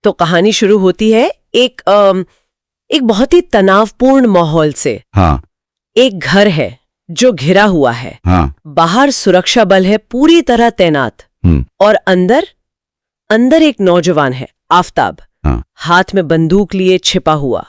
तो कहानी शुरू होती है एक बहुत ही तनावपूर्ण माहौल से। हाँ। एक घर है जो घिरा हुआ है। हाँ। बाहर सुरक्षा बल है पूरी तरह तैनात। और अंदर एक नौजवान है, आफताब। हाँ। हाथ में बंदूक लिए छिपा हुआ।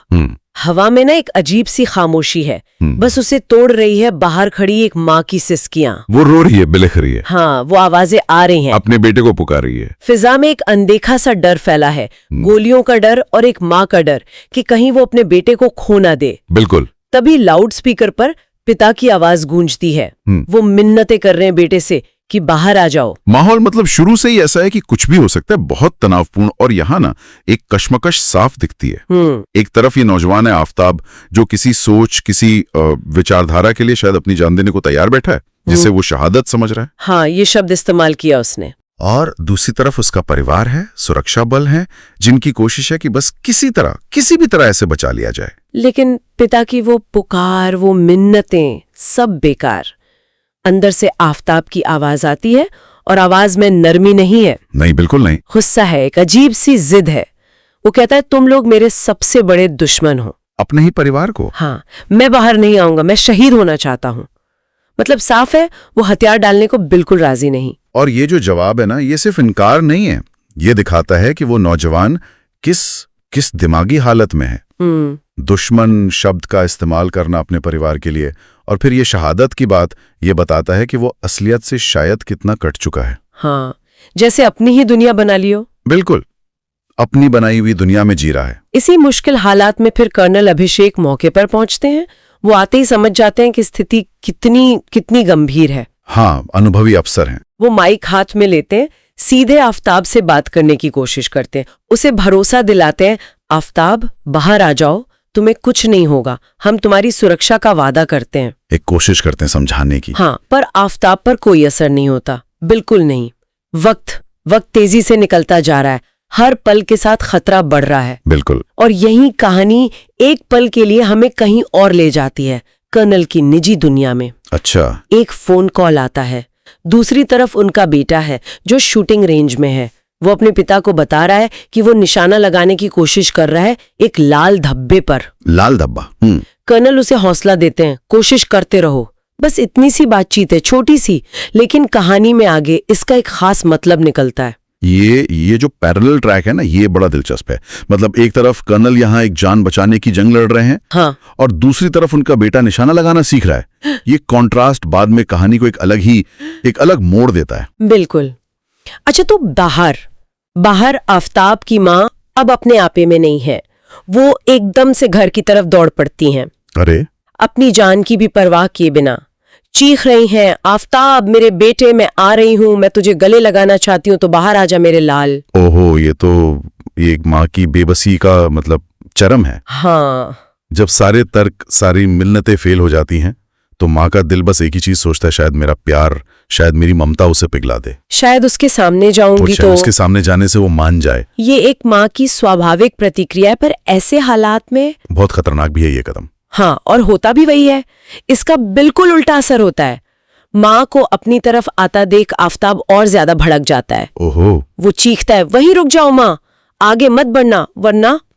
हवा में ना एक अजीब सी खामोशी है, बस उसे तोड़ रही है बाहर खड़ी एक माँ की सिसकियां। वो रो रही है, बिलख रही है। हाँ, वो आवाजें आ रही हैं। अपने बेटे को पुकार रही है। फिजा में एक अनदेखा सा डर फैला है, गोलियों का डर और एक माँ का डर कि कहीं वो अपने बेटे को खो ना दे। बिल्कुल। तभी लाउड स्पीकर पर पिता की आवाज गूंजती है। वो मिन्नतें कर रहे हैं बेटे से कि बाहर आ जाओ। माहौल मतलब शुरू से ही ऐसा है कि कुछ भी हो सकता है, बहुत तनावपूर्ण। और यहाँ ना एक कश्मकश साफ दिखती है। एक तरफ ये नौजवान है आफताब, जो किसी सोच, किसी विचारधारा के लिए शायद अपनी जान देने को तैयार बैठा है, जिसे वो शहादत समझ रहा है। हाँ, ये शब्द इस्तेमाल किया उसने। और दूसरी तरफ उसका परिवार है, सुरक्षा बल है, जिनकी कोशिश है कि बस किसी भी तरह ऐसे बचा लिया जाए। लेकिन पिता की वो पुकार, वो मिन्नतें, सब बेकार। अंदर से आफताब की आवाज आती है, और आवाज में नरमी नहीं है। नहीं, बिल्कुल नहीं। गुस्सा है, एक अजीब सी जिद है। वो कहता है, तुम लोग मेरे सबसे बड़े दुश्मन हो। अपने ही परिवार को? हाँ, मैं बाहर नहीं आऊंगा, मैं शहीद होना चाहता हूँ। मतलब साफ है, वो हथियार डालने को बिल्कुल राजी नहीं। और ये जो जवाब है ना, ये सिर्फ इनकार नहीं है, ये दिखाता है कि वो नौजवान किस दिमागी हालत में है। दुश्मन शब्द का इस्तेमाल करना अपने परिवार के लिए, और फिर ये शहादत की बात, ये बताता है कि वो असलियत से शायद कितना कट चुका है। हाँ, जैसे अपनी ही दुनिया बना लियो। बिल्कुल, अपनी बनाई हुई दुनिया में जी रहा है। इसी मुश्किल हालात में फिर कर्नल अभिषेक मौके पर पहुंचते हैं। वो आते ही समझ जाते हैं कि स्थिति कितनी गंभीर है। हाँ, अनुभवी अफसर हैं। वो माइक हाथ में लेते हैं, सीधे आफताब से बात करने की कोशिश करते हैं, उसे भरोसा दिलाते हैं, आफताब बाहर आ जाओ, तुम्हें कुछ नहीं होगा, हम तुम्हारी सुरक्षा का वादा करते हैं। एक कोशिश करते हैं समझाने की। हाँ, पर आफताब पर कोई असर नहीं होता, बिल्कुल नहीं। वक्त तेजी से निकलता जा रहा है, हर पल के साथ खतरा बढ़ रहा है। बिल्कुल। और यही कहानी एक पल के लिए हमें कहीं और ले जाती है, कर्नल की निजी दुनिया में। अच्छा। एक फोन कॉल आता है, दूसरी तरफ उनका बेटा है जो शूटिंग रेंज में है। वो अपने पिता को बता रहा है कि वो निशाना लगाने की कोशिश कर रहा है एक लाल धब्बे पर। लाल धब्बा? कर्नल उसे हौसला देते हैं, कोशिश करते रहो। बस इतनी सी बातचीत है, छोटी सी, लेकिन कहानी में आगे इसका एक खास मतलब निकलता है। ये जो पैरेलल ट्रैक है ना, ये बड़ा दिलचस्प है। मतलब एक तरफ कर्नल यहाँ एक जान बचाने की जंग लड़ रहे हैं। हाँ। और दूसरी तरफ उनका बेटा निशाना लगाना सीख रहा है। ये कॉन्ट्रास्ट बाद में कहानी को एक अलग मोड़ देता है। बिल्कुल। अच्छा, तो बाहर आफताब की माँ अब अपने आपे में नहीं है। वो एकदम से घर की तरफ दौड़ पड़ती हैं। अरे! अपनी जान की भी परवाह किए बिना चीख रही हैं, आफताब मेरे बेटे, मैं आ रही हूँ, मैं तुझे गले लगाना चाहती हूँ, तो बाहर आ जा मेरे लाल। ओहो, ये एक माँ की बेबसी का मतलब चरम है। हाँ। जब सारे तर्क, सारी मिन्नतें फेल हो जाती हैं, तो माँ का दिल बस एक ही चीज सोचता है, शायद मेरा प्यार, शायद मेरी ममता उसे पिघला दे, शायद उसके सामने जाऊंगी तो उसके सामने जाने से वो मान जाए। ये एक माँ की स्वाभाविक प्रतिक्रिया है, पर ऐसे हालात में बहुत खतरनाक भी है ये कदम। हाँ, और होता भी वही है। इसका बिल्कुल उल्टा असर होता है। माँ को अपनी तरफ आता देख आफताब और ज्यादा भड़क जाता है। ओहो। वो चीखता है, वहीं रुक जाओ माँ, आगे मत बढ़ना,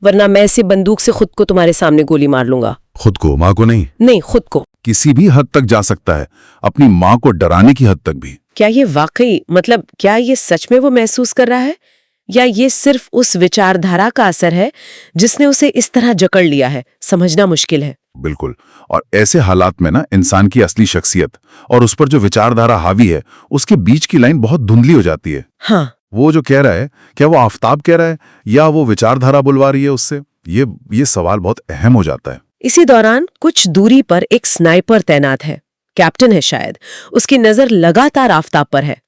वरना मैं इसे बंदूक से खुद को तुम्हारे सामने गोली मार लूंगा। खुद को? माँ को नहीं? नहीं, खुद को। किसी भी हद तक जा सकता है, अपनी माँ को डराने की हद तक भी। क्या ये वाकई, मतलब क्या ये सच में वो महसूस कर रहा है, या ये सिर्फ उस विचारधारा का असर है जिसने उसे इस तरह जकड़ लिया है? समझना मुश्किल है। बिल्कुल। और ऐसे हालात में ना इंसान की असली शख्सियत और उस पर जो विचारधारा हावी है, उसके बीच की लाइन बहुत धुंधली हो जाती है। हाँ। वो जो कह रहा है, क्या वो आफताब कह रहा है या वो विचारधारा बुलवा रही है उससे? ये सवाल बहुत अहम हो जाता है। इसी दौरान कुछ दूरी पर एक स्नाइपर तैनात है, कैप्टन है शायद। उसकी नजर लगातार आफताब पर है।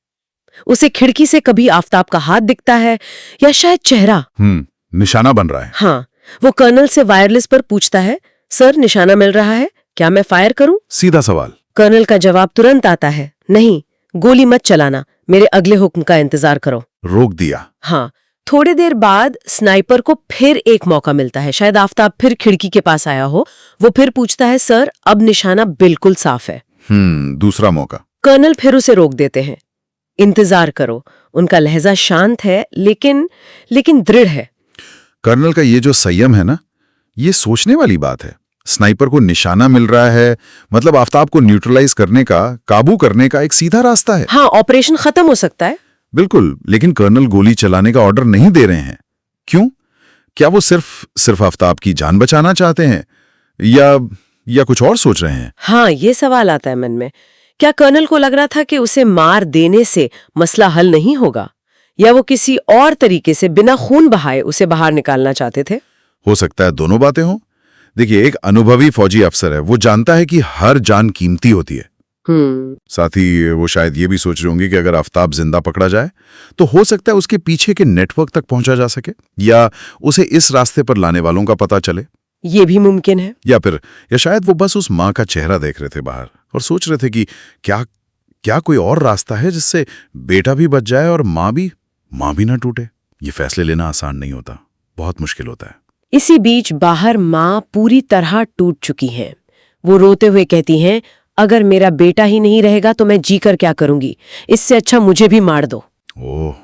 उसे खिड़की से कभी आफताब का हाथ दिखता है या शायद चेहरा। निशाना बन रहा है। हाँ, वो कर्नल से वायरलेस पर पूछता है, सर निशाना मिल रहा है, क्या मैं फायर करूं? सीधा सवाल। कर्नल का जवाब तुरंत आता है, नहीं, गोली मत चलाना, मेरे अगले हुक्म का इंतजार करो। रोक दिया। हाँ। थोड़ी देर बाद स्नाइपर को फिर एक मौका मिलता है, शायद आफताब फिर खिड़की के पास आया हो। वो फिर पूछता है, सर अब निशाना बिल्कुल साफ है। दूसरा मौका। कर्नल फिर उसे रोक देते हैं, इंतजार करो। उनका लहजा शांत है लेकिन दृढ़ है। कर्नल का ये जो संयम है ना, ये सोचने वाली बात है। स्नाइपर को निशाना मिल रहा है, मतलब आफताब को न्यूट्रलाइज करने का, काबू करने का एक सीधा रास्ता है। हाँ, ऑपरेशन खत्म हो सकता है। बिल्कुल, लेकिन कर्नल गोली चलाने का ऑर्डर नहीं दे रहे हैं। क्यों? क्या वो सिर्फ आफताब की जान बचाना चाहते हैं या कुछ और सोच रहे हैं? हाँ, ये सवाल आता है मन में। क्या कर्नल को लग रहा था कि उसे मार देने से मसला हल नहीं होगा, या वो किसी और तरीके से बिना खून बहाए उसे बाहर निकालना चाहते थे? हो सकता है दोनों बातें हों। देखिए, एक अनुभवी फौजी अफसर है, वो जानता है कि हर जान कीमती होती है। साथ ही वो शायद ये भी सोच रहे होंगे कि अगर आफताब जिंदा पकड़ा जाए तो हो सकता है उसके पीछे के नेटवर्क तक पहुंचा जा सके, या उसे इस रास्ते पर लाने वालों का पता चले। ये भी मुमकिन है। या शायद वो बस उस माँ का चेहरा देख रहे थे बाहर और सोच रहे थे कि क्या कोई और रास्ता है जिससे बेटा भी बच जाए और माँ भी ना टूटे। ये फैसले लेना आसान नहीं होता, बहुत मुश्किल होता है। इसी बीच बाहर माँ पूरी तरह टूट चुकी हैं। वो रोते हुए कहती हैं, अगर मेरा बेटा ही नहीं रहेगा तो मैं जीकर क्या करूंगी, इससे अच्छा मुझे भी मार दो। ओह,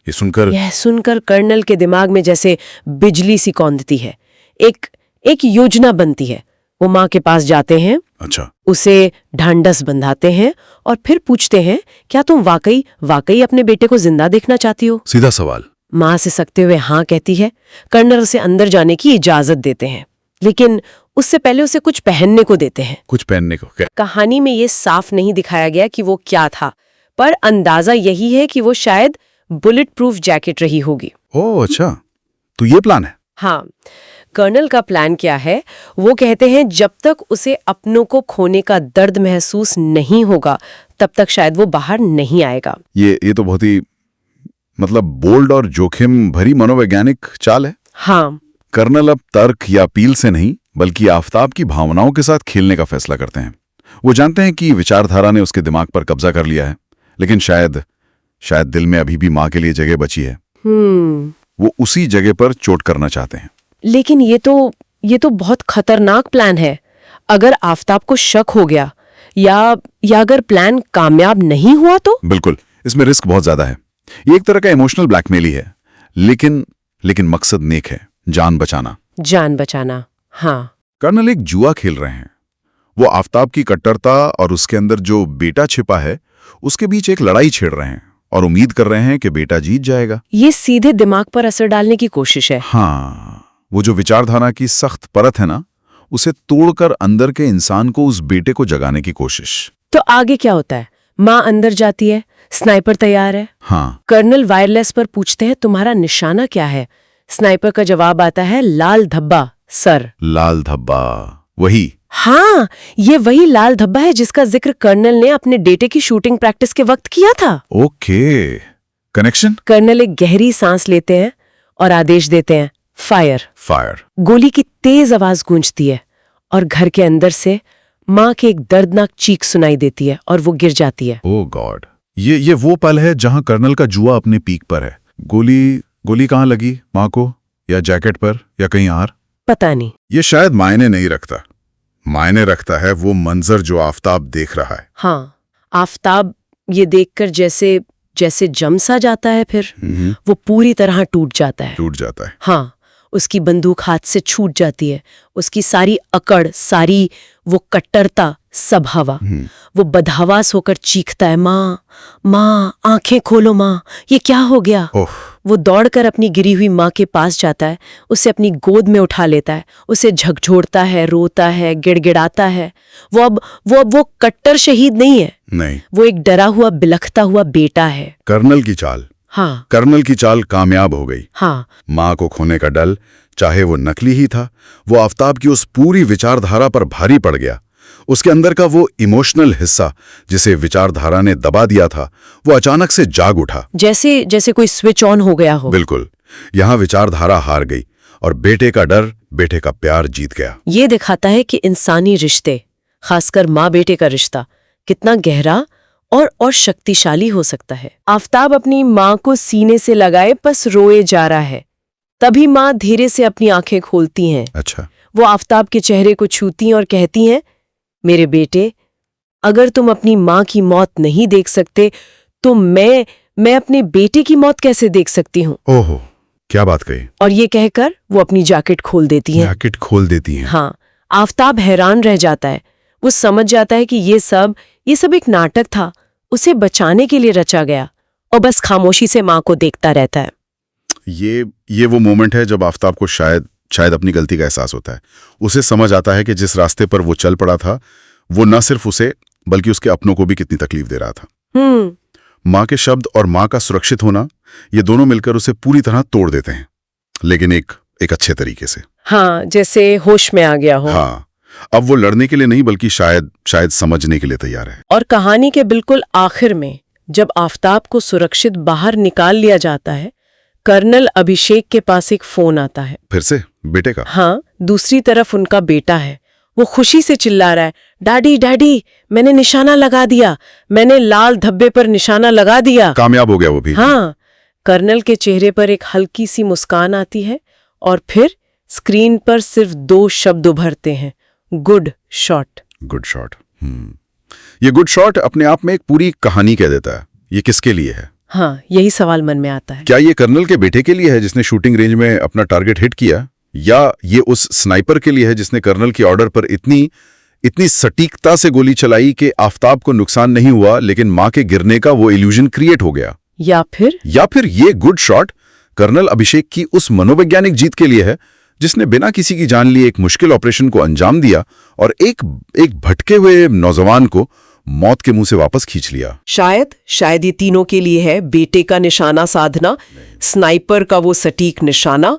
यह सुनकर कर्नल के दिमाग में जैसे बिजली सी कौंधती है। एक योजना बनती है। वो माँ के पास जाते हैं, अच्छा, उसे ढांढस बंधाते हैं और फिर पूछते हैं, क्या तुम वाकई अपने बेटे को जिंदा देखना चाहती हो? सीधा सवाल। माँ से सकते हुए हाँ कहती है। कर्नल उसे अंदर जाने की इजाजत देते हैं, लेकिन उससे पहले उसे कुछ पहनने को देते हैं। कुछ पहनने को? क्या? कहानी में ये साफ नहीं दिखाया गया कि वो क्या था, पर अंदाजा यही है कि वो शायद बुलेट प्रूफ जैकेट रही होगी। ओह अच्छा, तो ये प्लान है। हाँ, कर्नल का प्लान क्या है? वो कहते हैं जब तक उसे अपनों को खोने का दर्द महसूस नहीं होगा तब तक शायद वो बाहर नहीं आएगा। ये तो बहुत ही बोल्ड और जोखिम भरी मनोवैज्ञानिक चाल है। हाँ, कर्नल अब तर्क या अपील से नहीं बल्कि आफताब की भावनाओं के साथ खेलने का फैसला करते हैं। वो जानते हैं कि विचारधारा ने उसके दिमाग पर कब्जा कर लिया है, लेकिन शायद दिल में अभी भी माँ के लिए जगह बची है। वो उसी जगह पर चोट करना चाहते हैं। लेकिन ये तो बहुत खतरनाक प्लान है। अगर आफताब को शक हो गया या अगर प्लान कामयाब नहीं हुआ तो? बिल्कुल, इसमें रिस्क बहुत ज्यादा है। ये एक तरह का इमोशनल ब्लैकमेल ही है, लेकिन मकसद नेक है, जान बचाना। हाँ, कर्नल एक जुआ खेल रहे हैं। वो आफताब की कट्टरता और उसके अंदर जो बेटा छिपा है उसके बीच एक लड़ाई छेड़ रहे हैं और उम्मीद कर रहे हैं कि बेटा जीत जाएगा। ये सीधे दिमाग पर असर डालने की कोशिश है। हाँ, वो जो विचारधारा की सख्त परत है ना, उसे तोड़कर अंदर के इंसान को, उस बेटे को जगाने की कोशिश। तो आगे क्या होता है? माँ अंदर जाती है, स्नाइपर तैयार है। हाँ, कर्नल वायरलेस पर पूछते हैं, तुम्हारा निशाना क्या है? स्नाइपर का जवाब आता है, लाल धब्बा सर। लाल धब्बा, वही। हाँ, ये वही लाल धब्बा है जिसका जिक्र कर्नल ने अपने बेटे की शूटिंग प्रैक्टिस के वक्त किया था। Okay, connection. कर्नल एक गहरी सांस लेते हैं और आदेश देते हैं, फायर। गोली की तेज आवाज गूंजती है और घर के अंदर से माँ की एक दर्दनाक चीख सुनाई देती है और वो गिर जाती है। ओह गॉड, ये वो पल है जहां कर्नल का जुआ अपने पीक पर है। गोली कहाँ लगी, माँ को या जैकेट पर या कहीं और? पता नहीं। ये शायद मायने नहीं रखता। मायने रखता है वो मंजर जो आफताब देख रहा है। हाँ, आफताब ये देखकर जैसे जम सा जाता है, फिर वो पूरी तरह टूट जाता है। हाँ, उसकी बंदूक हाथ से छूट जाती है। उसकी सारी अकड़, सारी वो कट्टरता, सब हवा। वो बदहवास होकर चीखता है, माँ, आंखें खोलो माँ, ये क्या हो गया? वो दौड़कर अपनी गिरी हुई माँ के पास जाता है, उसे अपनी गोद में उठा लेता है, उसे झकझोरता है, रोता है, गिड़गिड़ाता है। वो अब कट्टर शहीद नहीं है, नहीं, वो एक डरा हुआ, बिलखता हुआ बेटा है। कर्नल की चाल। हाँ, कर्नल की चाल कामयाब हो गई। हाँ, माँ को खोने का डर, चाहे वो नकली ही था, वो आफताब की उस पूरी विचारधारा पर भारी पड़ गया। उसके अंदर का वो इमोशनल हिस्सा जिसे विचारधारा ने दबा दिया था, वो अचानक से जाग उठा, जैसे कोई स्विच ऑन हो गया हो। बिल्कुल, यहाँ विचारधारा हार गई और बेटे का डर, बेटे का प्यार जीत गया। ये दिखाता है कि इंसानी रिश्ते, खासकर माँ बेटे का रिश्ता, कितना गहरा और शक्तिशाली हो सकता है। आफताब अपनी माँ को सीने से लगाए बस रोए जा रहा है। तभी माँ धीरे से अपनी आंखें खोलती हैं। अच्छा। वो आफताब के चेहरे को छूती हैं और कहती हैं, मेरे बेटे, अगर तुम अपनी माँ की मौत नहीं देख सकते तो मैं अपने बेटे की मौत कैसे देख सकती हूँ? ओहो, क्या बात कही? और ये कहकर वो अपनी जैकेट खोल देती हैं। जैकेट खोल देती हैं। हाँ, आफताब हैरान रह जाता है। वो समझ जाता है कि ये सब एक नाटक था, उसे बचाने के लिए रचा गया, और बस खामोशी से माँ को देखता रहता है। ये वो मोमेंट है जब आफताब को शायद अपनी गलती का एहसास होता है। उसे समझ आता है कि जिस रास्ते पर वो चल पड़ा था वो न सिर्फ उसे बल्कि उसके अपनों को भी कितनी तकलीफ दे रहा था। माँ के शब्द और माँ का सुरक्षित होना, ये दोनों मिलकर उसे पूरी तरह तोड़ देते हैं, लेकिन एक अच्छे तरीके से। हाँ, जैसे होश में आ गया हो। हाँ, अब वो लड़ने के लिए नहीं बल्कि शायद समझने के लिए तैयार है। और कहानी के बिल्कुल आखिर में जब आफताब को सुरक्षित बाहर निकाल लिया जाता है, कर्नल अभिषेक के पास एक फोन आता है। फिर से बेटे का? हाँ, दूसरी तरफ उनका बेटा है। वो खुशी से चिल्ला रहा है, डैडी डैडी, मैंने निशाना लगा दिया, मैंने लाल धब्बे पर निशाना लगा दिया। कामयाब हो गया वो भी? हाँ। कर्नल के चेहरे पर एक हल्की सी मुस्कान आती है और फिर स्क्रीन पर सिर्फ 2 शब्द उभरते हैं, गुड शॉट। Good shot. ये गुड शॉट अपने आप में एक पूरी कहानी कह देता है। ये किसके लिए है? हाँ, यही सवाल मन में आता है। क्या ये कर्नल के बेटे के लिए है जिसने शूटिंग रेंज में अपना टारगेट हिट किया, या ये उस स्नाइपर के लिए है जिसने कर्नल के ऑर्डर पर इतनी सटीकता से गोली चलाई कि आफताब को नुकसान नहीं हुआ लेकिन मां के गिरने का वो इल्यूजन क्रिएट हो गया? या फिर ये गुड शॉट कर्नल अभिषेक की उस मनोवैज्ञानिक जीत के लिए है जिसने बिना किसी की जान लिए एक मुश्किल ऑपरेशन को अंजाम दिया और एक भटके हुए नौजवान को मौत के मुंह से वापस खींच लिया। शायद ये तीनों के लिए है, बेटे का निशाना साधना, स्नाइपर का वो सटीक निशाना,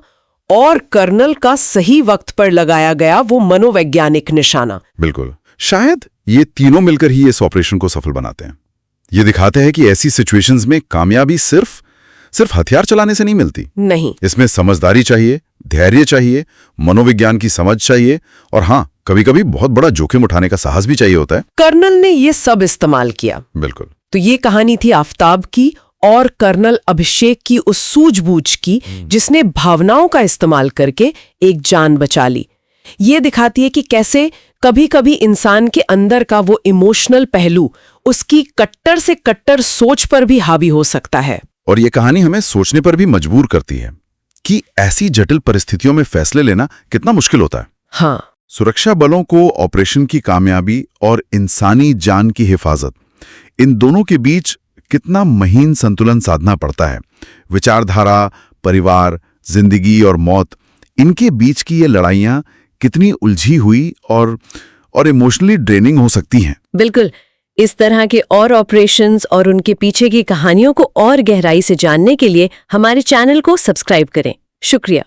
और कर्नल का सही वक्त पर लगाया गया वो मनोवैज्ञानिक निशाना। बिल्कुल, शायद ये तीनों मिलकर ही इस ऑपरेशन को सफल बनाते हैं। ये दिखाते हैं कि ऐसी सिचुएशंस में कामयाबी सिर्फ हथियार चलाने से नहीं मिलती। नहीं, इसमें समझदारी चाहिए, धैर्य चाहिए, मनोविज्ञान की समझ चाहिए, और हाँ, कभी-कभी बहुत बड़ा जोखिम उठाने का साहस भी चाहिए होता है। कर्नल ने ये सब इस्तेमाल किया। बिल्कुल। तो ये कहानी थी आफताब की और कर्नल अभिषेक की उस सूझबूझ की जिसने भावनाओं का इस्तेमाल करके एक जान बचा ली। ये दिखाती है कि कैसे कभी-कभी इंसान के अंदर का वो इमोशनल पहलू उसकी कट्टर से कट्टर सोच पर भी हावी हो सकता है। और ये कहानी हमें सोचने पर भी मजबूर करती है कि ऐसी जटिल परिस्थितियों में फैसले लेना कितना मुश्किल होता है। हाँ, सुरक्षा बलों को ऑपरेशन की कामयाबी और इंसानी जान की हिफाजत, इन दोनों के बीच कितना महीन संतुलन साधना पड़ता है। विचारधारा, परिवार, जिंदगी और मौत, इनके बीच की ये लड़ाइयाँ कितनी उलझी हुई और इमोशनली ड्रेनिंग हो सकती हैं। बिल्कुल। इस तरह के और ऑपरेशंस और उनके पीछे की कहानियों को और गहराई से जानने के लिए हमारे चैनल को सब्सक्राइब करें। शुक्रिया।